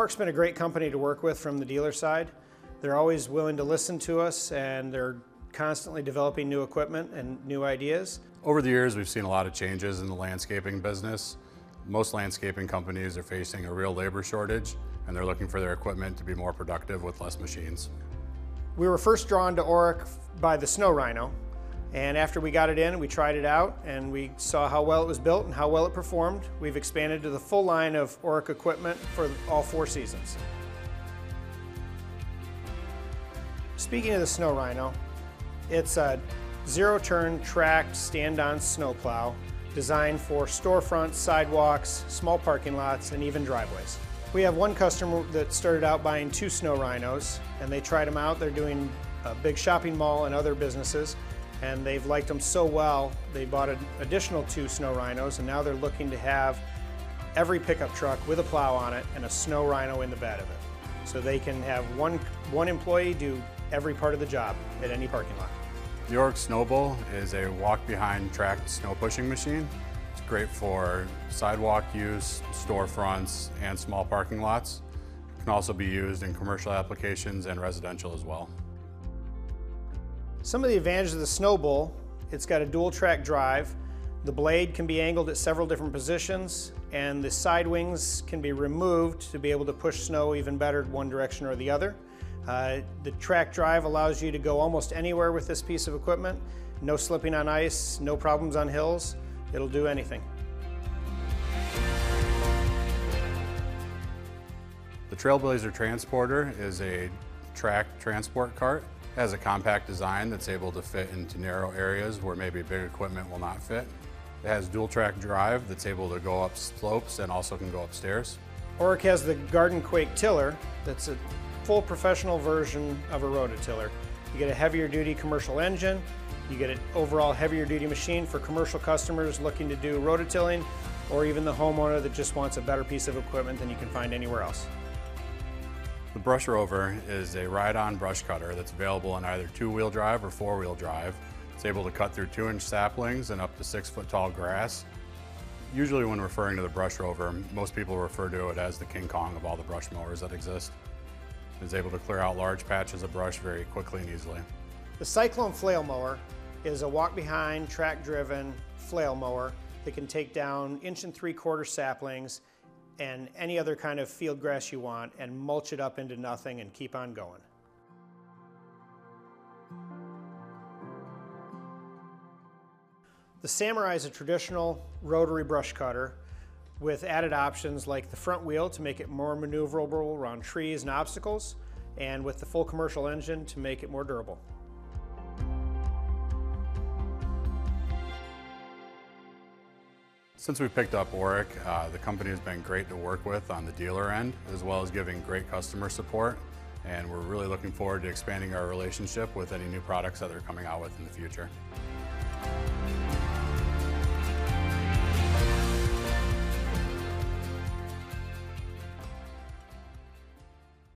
Oric's been a great company to work with from the dealer side. They're always willing to listen to us, and they're constantly developing new equipment and new ideas. Over the years, we've seen a lot of changes in the landscaping business. Most landscaping companies are facing a real labor shortage, and they're looking for their equipment to be more productive with less machines. We were first drawn to Oric by the Snow Rhino, and after we got it in, we tried it out, and we saw how well it was built and how well it performed. We've expanded to the full line of Oric equipment for all 4 seasons. Speaking of the Snow Rhino, it's a zero-turn tracked stand-on snowplow designed for storefronts, sidewalks, small parking lots, and even driveways. We have one customer that started out buying 2 Snow Rhinos, and they tried them out. They're doing a big shopping mall and other businesses, and they've liked them so well, they bought an additional 2 Snow Rhinos, and now they're looking to have every pickup truck with a plow on it and a Snow Rhino in the bed of it. So they can have one employee do every part of the job at any parking lot. The Oric Snowbull is a walk-behind tracked snow pushing machine. It's great for sidewalk use, storefronts, and small parking lots. It can also be used in commercial applications and residential as well. Some of the advantages of the Snowbull: it's got a dual track drive. The blade can be angled at several different positions, and the side wings can be removed to be able to push snow even better one direction or the other. The track drive allows you to go almost anywhere with this piece of equipment. No slipping on ice, no problems on hills. It'll do anything. The Trailblazer Transporter is a tracked transport cart. It has a compact design that's able to fit into narrow areas where maybe big equipment will not fit. It has dual track drive that's able to go up slopes and also can go upstairs. Oric has the Garden Quake tiller that's a full professional version of a rototiller. You get a heavier duty commercial engine, you get an overall heavier duty machine for commercial customers looking to do rototilling, or even the homeowner that just wants a better piece of equipment than you can find anywhere else. The Brush Rover is a ride-on brush cutter that's available in either 2-wheel drive or 4-wheel drive. It's able to cut through 2-inch saplings and up to 6-foot tall grass. Usually when referring to the Brush Rover, most people refer to it as the King Kong of all the brush mowers that exist. It's able to clear out large patches of brush very quickly and easily. The Cyclone Flail Mower is a walk-behind, track-driven flail mower that can take down 1 3/4 saplings and any other kind of field grass you want and mulch it up into nothing and keep on going. The Samurai is a traditional rotary brush cutter with added options like the front wheel to make it more maneuverable around trees and obstacles, and with the full commercial engine to make it more durable. Since we picked up Oric, the company has been great to work with on the dealer end, as well as giving great customer support. And we're really looking forward to expanding our relationship with any new products that they're coming out with in the future.